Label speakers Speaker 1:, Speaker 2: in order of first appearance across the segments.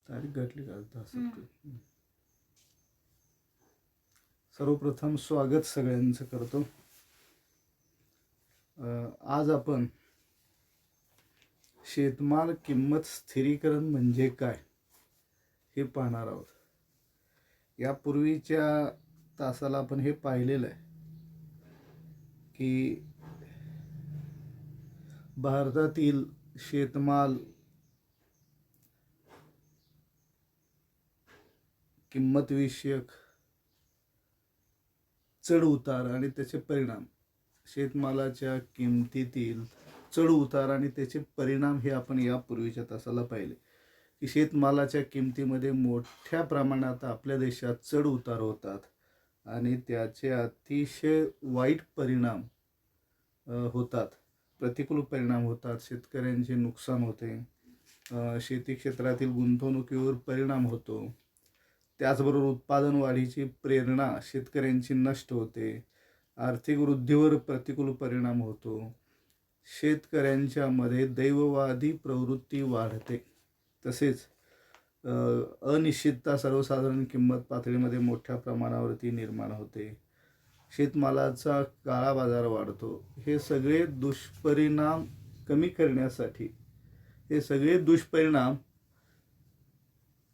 Speaker 1: तारीख घातली का 10 सप्टेंबर. सर्वप्रथम स्वागत सगळ्यांचं करतो. आज आपण शेतमाल किंमत स्थिरीकरण म्हणजे काय हे पाहणार आहोत. यापूर्वीच्या तासाला आपण हे पाहिलेलं आहे की भारतातील शेतमाल किंमतविषयक चढ उतार आणि त्याचे परिणाम, शेतमालाच्या किमतीतील चढ उतार आणि त्याचे परिणाम हे आपण यापूर्वीच्या तासाला पाहिले की शेतमालाच्या किमतीमध्ये मोठ्या प्रमाणात आपल्या देशात चढ उतार होतात आणि त्याचे अतिशय वाईट परिणाम होतात, प्रतिकूल परिणाम होतात. शेतकऱ्यांचे नुकसान होते, शेती क्षेत्रातील गुंतवणुकीवर परिणाम होतो. त्याचबरोबर उत्पादन वाढीची प्रेरणा शेतकऱ्यांची नष्ट होते, आर्थिक वृद्धीवर प्रतिकूल परिणाम होतो, शेतकऱ्यांच्यामध्ये दैववादी प्रवृत्ती वाढते, तसेच अनिश्चितता सर्वसाधारण किंमत पातळीमध्ये मोठ्या प्रमाणावरती निर्माण होते, शेतमालाचा काळा बाजार वाढतो. हे सगळे दुष्परिणाम कमी करण्यासाठी, हे सगळे दुष्परिणाम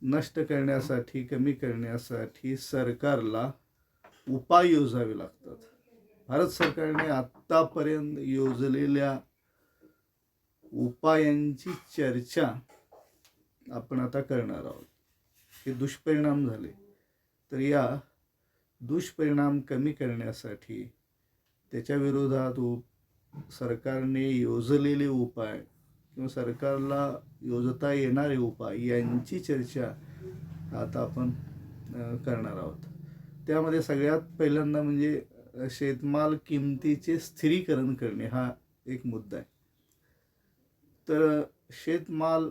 Speaker 1: नष्ट करण्यासाठी, कमी करण्यासाठी सरकारला उपाय योजावे लागतात. भारत सरकारने आत्तापर्यंत योजलेल्या उपायांची चर्चा आपण आता करणार आहोत. हे दुष्परिणाम झाले तर या दुष्परिणाम कमी करण्यासाठी, त्याच्या विरोधात सरकारने योजलेले उपाय किंवा सरकारला योजता येणारे उपाय यांची चर्चा आता आपण करणार आहोत. त्यामध्ये सगळ्यात पहिल्यांदा म्हणजे शेतमाल किमतीचे स्थिरीकरण करणे हा एक मुद्दा आहे. तर शेतमाल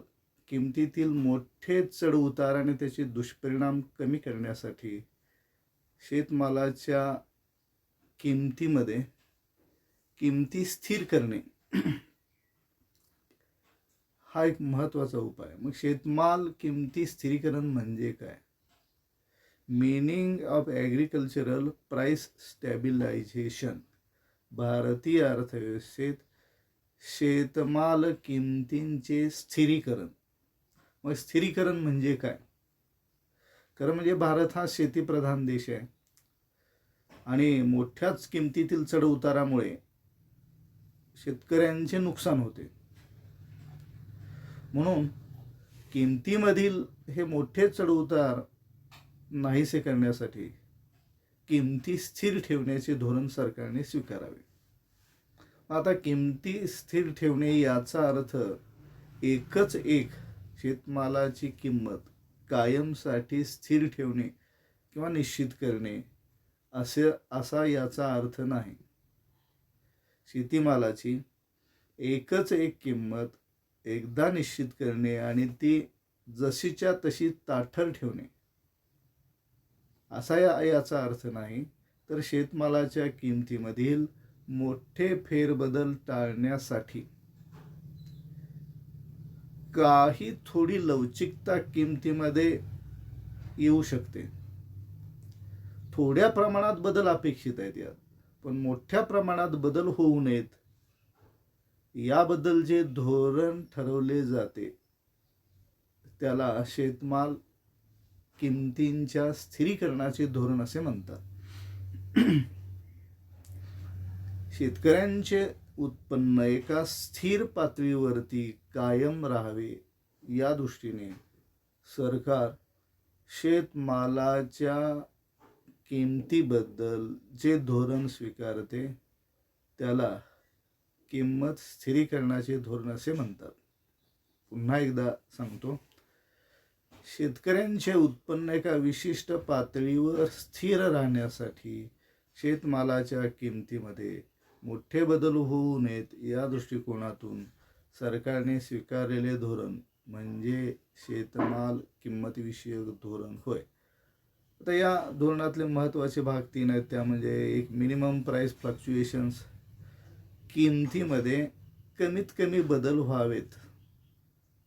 Speaker 1: किमतीतील मोठे चढ उतार आणि त्याचे दुष्परिणाम कमी करण्यासाठी शेतमालाच्या किमतीमध्ये किमती स्थिर करणे हा एक महत्त्वाचा उपाय. मग शेतमाल किमती स्थिरीकरण म्हणजे काय? Meaning of agricultural price stabilisation. भारतीय अर्थव्यवस्थेत शेतमाल किमतींचे स्थिरीकरण. मग स्थिरीकरण म्हणजे काय? खरं म्हणजे भारत हा शेतीप्रधान देश आहे आणि मोठ्याच किमतीतील चढ उतारामुळे शेतकऱ्यांचे नुकसान होते. म्हणून किमतीमधील हे मोठे चढ उतार नाहीसे करण्यासाठी किमती स्थिर ठेवण्याचे धोरण सरकारने स्वीकारावे. आता किमती स्थिर ठेवणे याचा अर्थ एकच एक शेतमालाची किंमत कायमसाठी स्थिर ठेवणे किंवा निश्चित करणे असा याचा अर्थ नाही. शेतीमालाची एकच एक किंमत एकदा निश्चित करणे आणि ती जशीच्या तशी ताठर ठेवणे असा याचा अर्थ नाही. तर शेतमालाच्या किमतीमधील मोठे फेरबदल टाळण्यासाठी काही थोडी लवचिकता किमतीमध्ये येऊ शकते. थोड्या प्रमाणात बदल अपेक्षित आहेत यात, पण मोठ्या प्रमाणात बदल होऊ नयेत याबद्दल जे धोरण ठरवले जाते त्याला शेतमाल किमतींच्या स्थिरीकरणाचे धोरण असे म्हणतात. शेतकऱ्यांचे उत्पन्न एका स्थिर पातळीवरती कायम राहावे या दृष्टीने सरकार शेतमालाच्या किमतीबद्दल जे धोरण स्वीकारते त्याला किंमत स्थिरीकरणाचे धोरण असे म्हणतात. पुन्हा एकदा सांगतो, शेतकऱ्यांचे उत्पन्न एका विशिष्ट पातळीवर स्थिर राहण्यासाठी शेतमालाच्या किमतीमध्ये मोठे बदल होऊ नयेत या दृष्टिकोनातून सरकारने स्वीकारलेले धोरण म्हणजे शेतमाल किंमतीविषयक धोरण होय. आता या धोरणातले महत्त्वाचे भाग 3 आहेत. त्या म्हणजे एक मिनिमम प्राइस फ्लक्च्युएशन्स, किमतीमध्ये कमीत कमी बदल व्हावेत,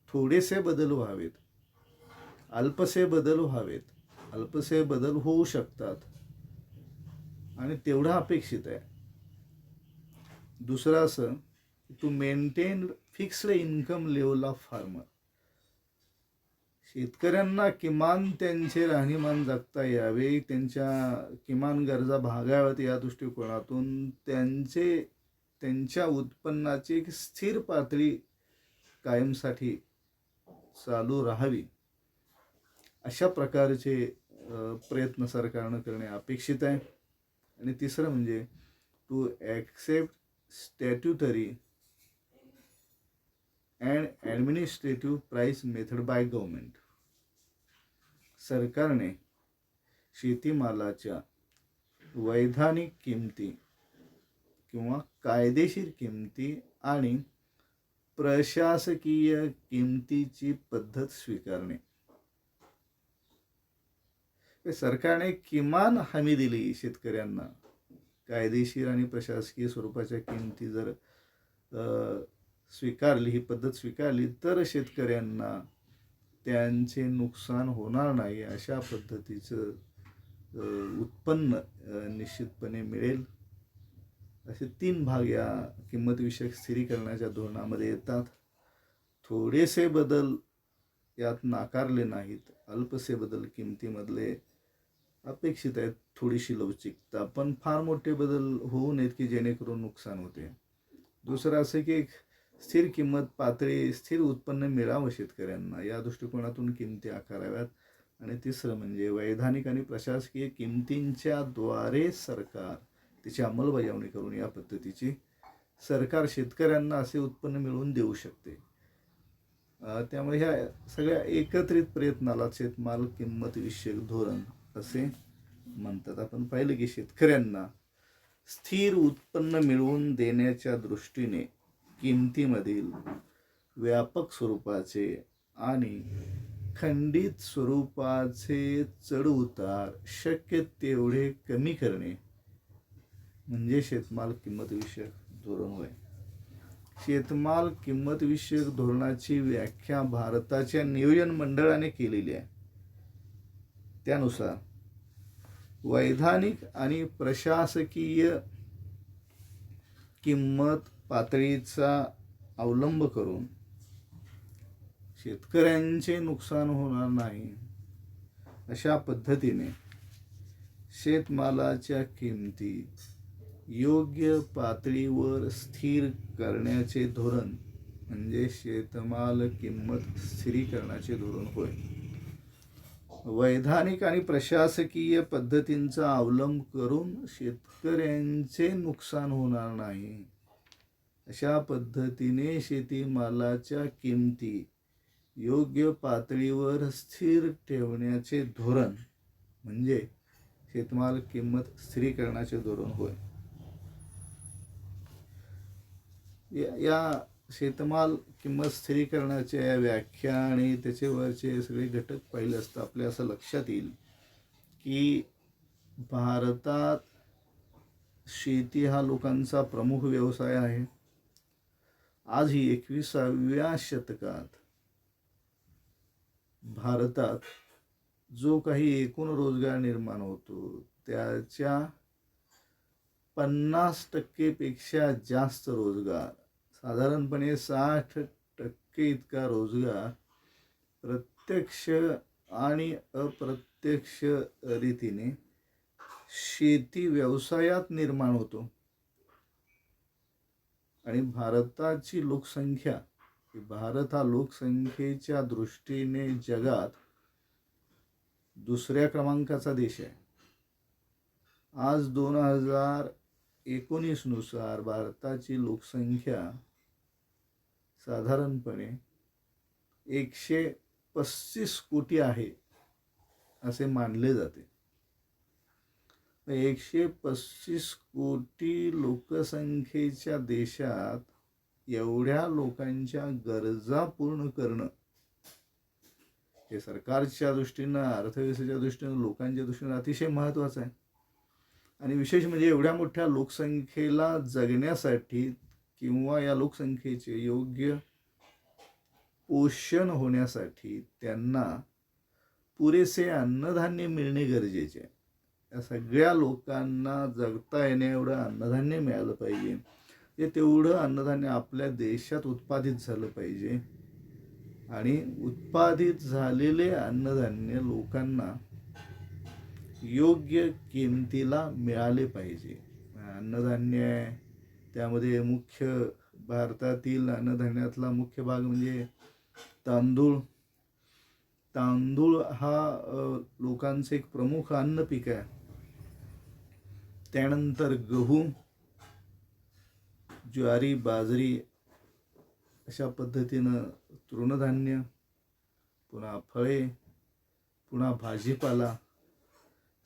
Speaker 1: थोडेसे बदल व्हावेत अल्पसे बदल व्हावेत, अल्पसे बदल होऊ शकतात आणि तेवढं अपेक्षित आहे. दुसरं असं, to maintain fixed income level of farmer. शेतकऱ्यांना किमान त्यांचे राहणीमान जगता यावे, त्यांच्या किमान गरजा भागाव्यात या दृष्टिकोनातून त्यांच्या उत्पन्नाची एक स्थिर पातळी कायमसाठी चालू राहावी, अशा प्रकारचे प्रयत्न सरकारनं करणे अपेक्षित आहे. आणि तिसरं म्हणजे to accept statutory and administrative price method by government. सरकारने शेतीमालाच्या वैधानिक किमती किंवा कायदेशीर किमती आणि प्रशासकीय किमतीची पद्धत स्वीकारणे. सरकारने किमान हमी दिली शेतकऱ्यांना, कायदेशीर आणि प्रशासकीय स्वरूपाच्या किमती जर स्वीकारली, ही पद्धत स्वीकारली, तर शेतकऱ्यांना त्यांचे नुकसान होणार नाही, अशा पद्धतीचं उत्पन्न निश्चितपणे मिळेल. असे 3 भाग या किंमतविषयक स्थिरीकरणाच्या धोरणामध्ये येतात. थोडेसे बदल यात नाकारले नाहीत, अल्पसे बदल किमतीमधले अपेक्षित आहेत, थोडीशी लवचिकता, पण फार मोठे बदल होऊ नयेत की जेणेकरून नुकसान होते. दुसरं असं की एक स्थिर किंमत पातळी, स्थिर उत्पन्न मिळावं शेतकऱ्यांना, या दृष्टिकोनातून किमती आकाराव्यात. आणि तिसरं म्हणजे वैधानिक आणि प्रशासकीय किमतींच्या द्वारे सरकार तिची अंमलबजावणी करून या पद्धतीची सरकार शेतकऱ्यांना असे उत्पन्न मिळवून देऊ शकते. त्यामुळे ह्या सगळ्या एकत्रित प्रयत्नाला शेतमाल किंमत विषयक धोरण असे म्हणतात. आपण पाहिलं की शेतकऱ्यांना स्थिर उत्पन्न मिळवून देण्याच्या दृष्टीने किमतीमधील व्यापक स्वरूपाचे आणि खंडित स्वरूपाचे चढउतार शक्य तेवढे कमी करणे म्हणजे शेतमाल किंमत विषयक धोरण होय. शेतमाल किंमत विषयक धोरणाची व्याख्या भारताच्या नियोजन मंडळाने केलेली आहे. त्यानुसार वैधानिक आणि प्रशासकीय किंमत पातळीचा अवलंब करून शेतकऱ्यांचे नुकसान होणार नाही, अशा पद्धतीने शेतमालाच्या किमती योग्य पातळीवर स्थिर करण्याचे धोरण म्हणजे शेतमाल किंमत स्थिरीकरणाचे धोरण होय. वैधानिक आणि प्रशासकीय पद्धतींचा अवलंब करून शेतकऱ्यांचे नुकसान होणार नाही, अशा पद्धतीने शेतीमालाच्या किमती योग्य पातळीवर स्थिर ठेवण्याचे धोरण म्हणजे शेतमाल किंमत स्थिरीकरणाचे धोरण होय. या शेतमाल किंमत स्थिरीकरणाच्या या व्याख्या आणि त्याच्यावरचे सगळे घटक पाहिले असता आपल्या असं लक्षात येईल की भारतात शेती हा लोकांचा प्रमुख व्यवसाय आहे. आजही 21व्या शतकात भारतात जो काही एकूण रोजगार निर्माण होतो त्याच्या 50% पेक्षा जास्त रोजगार, साधारणपणे 60% इतका रोजगार प्रत्यक्ष आणि अप्रत्यक्ष रीतीने शेती व्यवसायात निर्माण होतो. आणि भारताची लोकसंख्या, भारत हा लोकसंख्येच्या दृष्टीने जगात दुसऱ्या क्रमांकाचा देश आहे. आज 2019 नुसार भारताची लोकसंख्या साधारणपणे 135 कोटी आहे असे मानले जाते. 135 कोटी लोकसंख्येच्या देशात एवढ्या लोकांच्या गरजा पूर्ण करणं हे सरकारच्या दृष्टीनं, अर्थव्यवस्थेच्या दृष्टीनं, लोकांच्या दृष्टीनं अतिशय महत्त्वाचं आहे. आणि विशेष म्हणजे एवढ्या मोठ्या लोकसंख्येला जगण्यासाठी किंवा या लोकसंख्येचे योग्य पोषण होण्यासाठी त्यांना पुरेसे अन्नधान्य मिळणे गरजेचे आहे. या सगळ्या लोकांना जगता येण्या एवढं अन्नधान्य मिळालं पाहिजे. ते तेवढं अन्नधान्य आपल्या देशात उत्पादित झालं पाहिजे आणि उत्पादित झालेले अन्नधान्य लोकांना योग्य किमतीला मिळाले पाहिजे. अन्नधान्य आहे त्यामध्ये मुख्य भारतातील अन्नधान्यातला मुख्य भाग म्हणजे तांदूळ. तांदूळ हा लोकांचं एक प्रमुख अन्न पीक आहे. त्यानंतर गहू, ज्वारी, बाजरी अशा पद्धतीनं तृणधान्य, पुन्हा फळे, पुन्हा भाजीपाला,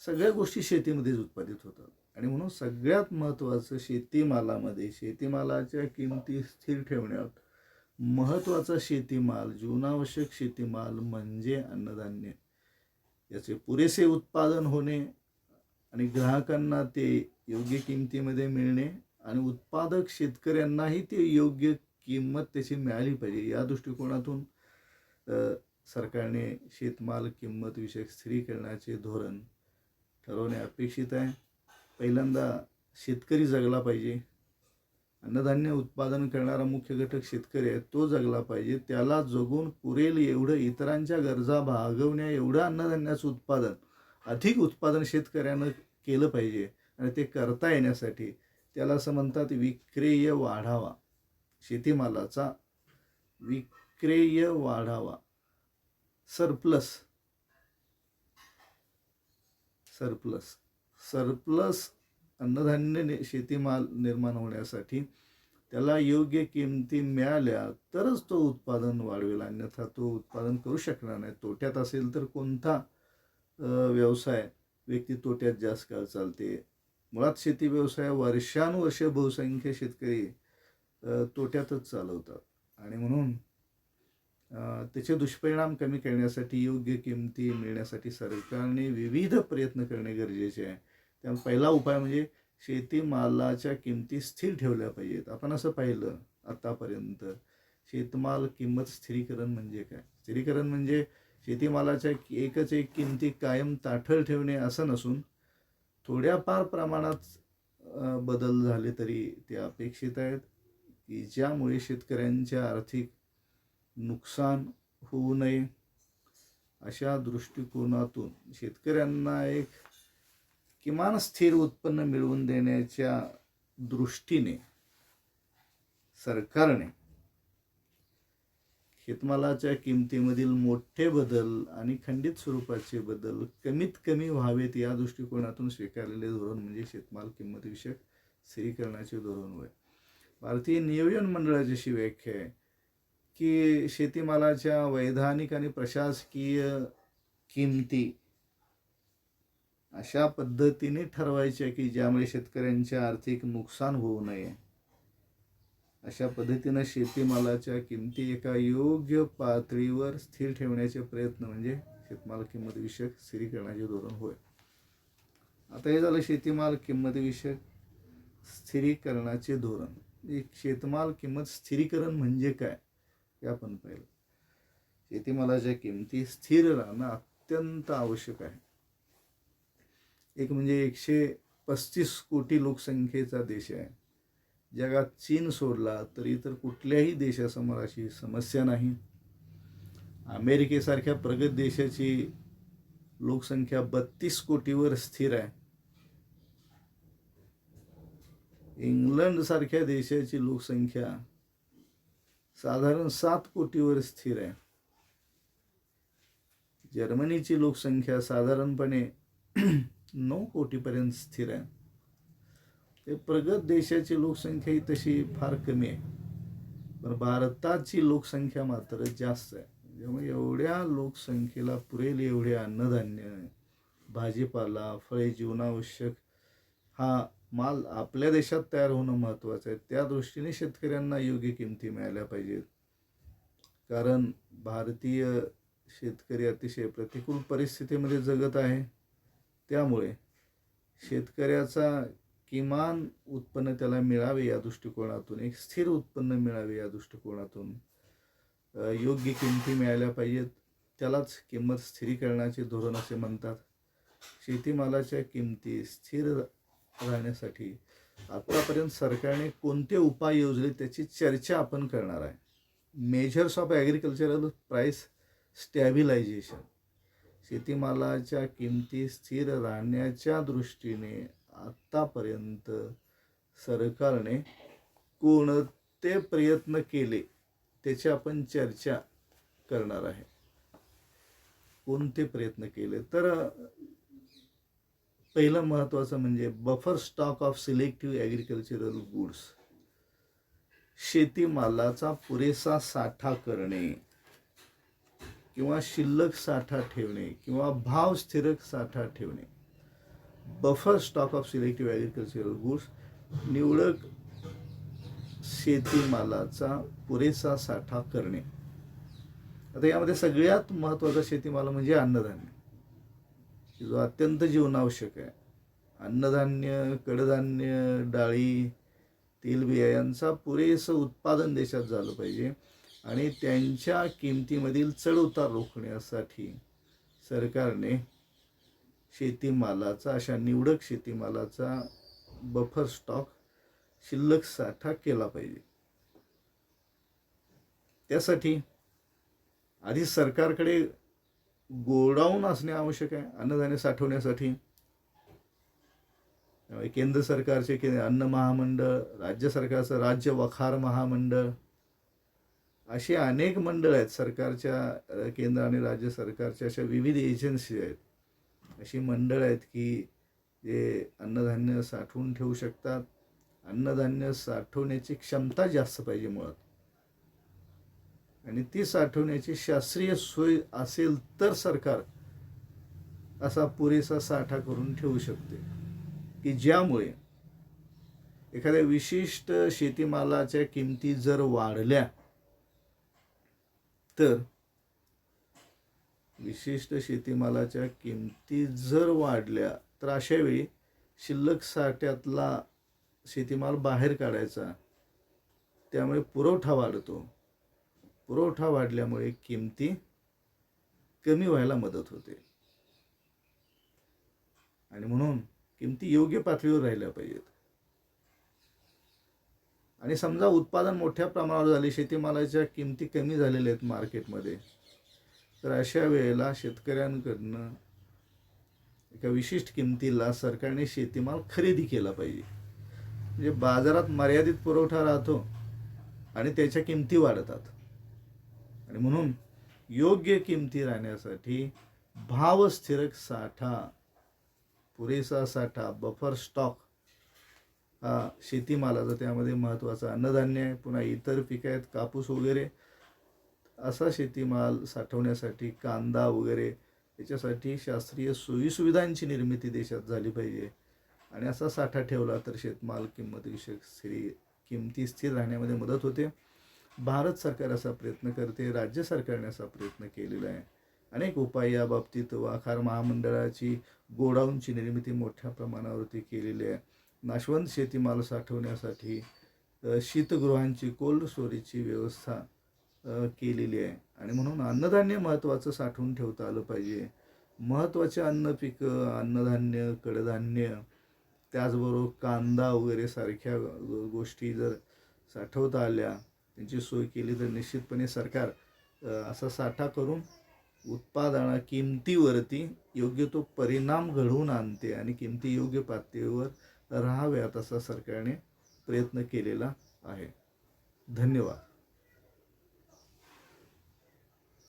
Speaker 1: सगळ्या गोष्टी शेतीमध्येच उत्पादित होतात. आणि म्हणून सगळ्यात महत्त्वाचं शेतीमालामध्ये शेतीमालाच्या किमती स्थिर ठेवण्यात महत्त्वाचा शेतीमाल, जीवनावश्यक शेतीमाल म्हणजे अन्नधान्य. याचे पुरेसे उत्पादन होणे आणि ग्राहकांना ते योग्य किमतीमध्ये मिळणे आणि उत्पादक शेतकऱ्यांनाही ते योग्य किंमत त्याची मिळाली पाहिजे. या दृष्टिकोनातून सरकारने शेतमाल किंमत विषयक स्थिरीकरणाचे धोरण ठरवणे अपेक्षित आहे. पहिल्यांदा शेतकरी जगला पाहिजे. अन्नधान्य उत्पादन करणारा मुख्य घटक शेतकरी आहे, तो जगला पाहिजे. त्याला जगून पुरेल एवढं इतरांच्या गरजा भागवण्या एवढं अन्नधान्याचं उत्पादन, अधिक उत्पादन शेतकऱ्यानं केलं पाहिजे. आणि ते करता येण्यासाठी त्याला असं म्हणतात विक्रेय वाढावा. शेतीमालाचा विक्रेय वाढावा, सरप्लस अन्नधान्य शेतीमाल निर्माण होण्यासाठी त्याला योग्य किमती मिळाल्या तरच तो उत्पादन वाढवेल, अन्यथा तो उत्पादन करू शकणार नाही. तोट्यात असेल तर कोणता व्यवसाय व्यक्ती तोट्यात जास्त काळ चालते. मुळात शेती व्यवसाय वर्षानुवर्ष बहुसंख्य शेतकरी तोट्यातच चालवतात. आणि म्हणून त्याचे दुष्परिणाम कमी करण्यासाठी योग्य किमती मिळण्यासाठी सरकारने विविध प्रयत्न करणे गरजेचे आहे. त्यामुळे पहिला उपाय म्हणजे शेतीमालाच्या किमती स्थिर ठेवल्या पाहिजेत. आपण असं पाहिलं आतापर्यंत शेतमाल किंमत स्थिरीकरण म्हणजे काय? स्थिरीकरण म्हणजे शेतीमालाच्या एकच एक किमती कायम ताठर ठेवणे असं नसून थोड्याफार प्रमाणात बदल झाले तरी ते अपेक्षित आहेत, की ज्यामुळे शेतकऱ्यांच्या आर्थिक नुकसान होऊ नये. अशा दृष्टिकोनातून शेतकऱ्यांना एक किमान स्थिर उत्पन्न मिळवून देण्याच्या दृष्टीने सरकारने शेतमालाच्या किमतीमधील मोठे बदल आणि खंडित स्वरूपाचे बदल कमीत कमी व्हावेत या दृष्टिकोनातून स्वीकारलेले धोरण म्हणजे शेतमाल किंमत विषयक स्थिरीकरणाचे धोरण होय. भारतीय नियोजन मंडळाची अशी व्याख्या आहे की शेतीमालाच्या वैधानिक आणि प्रशासकीय किमती अशा पद्धतीने ठरवायच्या की ज्यामुळे शेतकऱ्यांचे आर्थिक नुकसान होऊ नये. अशा पद्धतीनं शेतीमालाच्या किमती एका योग्य पातळीवर स्थिर ठेवण्याचे प्रयत्न म्हणजे शेतमाल किंमत विषयक स्थिरीकरणाचे धोरण होय. आता हे झालं शेतीमाल किंमत विषयक स्थिरीकरणाचे धोरण. एक शेतमाल किंमत स्थिरीकरण म्हणजे काय हे आपण पाहिलं. शेतीमालाच्या किमती स्थिर राहणं अत्यंत आवश्यक आहे. एक म्हणजे 135 कोटी लोकसंख्येचा देश आहे. जगात चीन सोडला तर इतर कुठल्याही देशासमोर अशी समस्या नाही. अमेरिकेसारख्या प्रगत देशाची लोकसंख्या 32 कोटीवर स्थिर आहे. इंग्लंड सारख्या देशाची लोकसंख्या साधारण 7 कोटीवर स्थिर आहे. जर्मनीची लोकसंख्या साधारणपणे 9 कोटीपर्यंत स्थिर आहे. ते प्रगत देशाची लोकसंख्या ही तशी फार कमी आहे, पण भारताची लोकसंख्या मात्र जास्त आहे. त्यामुळे एवढ्या लोकसंख्येला पुरेल एवढे अन्नधान्य, भाजीपाला, फळे, जीवनावश्यक हा माल आपल्या देशात तयार होणं महत्त्वाचं आहे. त्या दृष्टीने शेतकऱ्यांना योग्य किमती मिळाल्या पाहिजेत. कारण भारतीय शेतकरी अतिशय प्रतिकूल परिस्थितीमध्ये जगत आहे. त्यामुळे शेतकऱ्याचा किमान उत्पन्न त्याला मिळावे या दृष्टिकोनातून, एक स्थिर उत्पन्न मिळावे या दृष्टिकोनातून योग्य किमती मिळाल्या पाहिजेत. त्यालाच किंमत स्थिरीकरणाचे धोरण असे म्हणतात. शेतीमालाच्या किमती स्थिर राहण्यासाठी आतापर्यंत सरकारने कोणते उपाय योजले त्याची चर्चा आपण करणार आहे. Measures of agricultural price stabilisation. शेतीमालाच्या किमती स्थिर राहण्याच्या दृष्टीने आतापर्यंत सरकारने कोणते प्रयत्न केले त्याची आपण चर्चा करणार आहे. कोणते प्रयत्न केले तर पहिलं महत्त्वाचं म्हणजे buffer stock of selective agricultural goods. शेतीमालाचा पुरेसा साठा करणे किंवा शिल्लक साठा ठेवणे किंवा भाव स्थिरक साठा ठेवणे. Buffer stock of selective agricultural goods, निवडक शेतीमालाचा पुरेसा साठा करणे. आता यामध्ये सगळ्यात महत्त्वाचा शेतीमाल म्हणजे अन्नधान्य, जो अत्यंत जीवनावश्यक आहे. अन्नधान्य, कडधान्य, डाळी, तेलबिया यांचा पुरेसं उत्पादन देशात झालं पाहिजे आणि त्यांच्या किमतीमधील चढउतार रोखण्यासाठी सरकारने शेतीमालाचा, अशा निवडक शेतीमालाचा बफर स्टॉक, शिल्लक साठा केला पाहिजे. त्यासाठी आधी सरकारकडे गोडाऊन असणे आवश्यक आहे अन्नधान्य साठवण्यासाठी. केंद्र सरकारचे अन्न महामंडळ, राज्य सरकारचं राज्य वखार महामंडळ, अशी अनेक मंडळ आहेत सरकारच्या, केंद्र आणि राज्य सरकारच्या अशा विविध एजन्सी आहेत. अशी मंडळ आहेत की जे अन्नधान्य साठवून ठेवू शकतात. अन्नधान्य साठवण्याची क्षमता जास्त पाहिजे मुळात, आणि ती साठवण्याची शास्त्रीय सोय असेल तर सरकार असा पुरेसा साठा करून ठेवू शकते की ज्यामुळे एखाद्या विशिष्ट शेतीमालाच्या किमती जर वाढल्या तर अशा वेळी शिल्लक साठ्यातला शेतीमाल बाहेर काढायचा. त्यामुळे पुरवठा वाढतो. पुरवठा वाढल्यामुळे किमती कमी व्हायला मदत होते आणि म्हणून किमती योग्य पातळीवर राहिल्या पाहिजेत. आणि समजा उत्पादन मोठ्या प्रमाणावर झाले, शेतीमालाच्या किमती कमी झालेल्या आहेत मार्केटमध्ये, तर अशा वेळेला शेतकऱ्यांकडनं एका विशिष्ट किमतीला सरकारने शेतीमाल खरेदी केला पाहिजे. म्हणजे बाजारात मर्यादित पुरवठा राहतो आणि त्याच्या किमती वाढतात. आणि म्हणून योग्य किमती राहण्यासाठी भावस्थिरक साठा, पुरेसा साठा, बफर स्टॉक हा शेतीमालाचा, त्यामध्ये महत्त्वाचा अन्नधान्य आहे, पुन्हा इतर पिकं आहेत, कापूस वगैरे, असा शेतीमाल साठवण्यासाठी कांदा वगैरे, याच्यासाठी शास्त्रीय सोयीसुविधांची निर्मिती देशात झाली पाहिजे. आणि असा साठा ठेवला तर शेतमाल किमती स्थिर राहण्यामध्ये मदत होते. भारत सरकार असा प्रयत्न करते, राज्य सरकारने असा प्रयत्न केलेला आहे. अनेक उपाय या बाबतीत वखार महामंडळाची गोडाऊनची निर्मिती मोठ्या प्रमाणावरती केलेली आहे. नाशवंत शेतीमाल साठवण्यासाठी शीतगृहांची, कोल्ड स्टोरेजची व्यवस्था केलेली आहे. आणि म्हणून अन्नधान्य महत्त्वाचं साठवून ठेवता आलं पाहिजे. महत्त्वाचे अन्न पिकं, अन्नधान्य, कडधान्य, त्याचबरोबर कांदा वगैरे सारख्या गोष्टी जर साठवता आल्या, त्यांची सोय केली तर निश्चितपणे सरकार असा साठा करून उत्पादना किमतीवरती योग्य तो परिणाम घडवून आणते आणि किमती योग्य पातळीवर राहाव्यात असा सरकारने प्रयत्न केलेला आहे. धन्यवाद.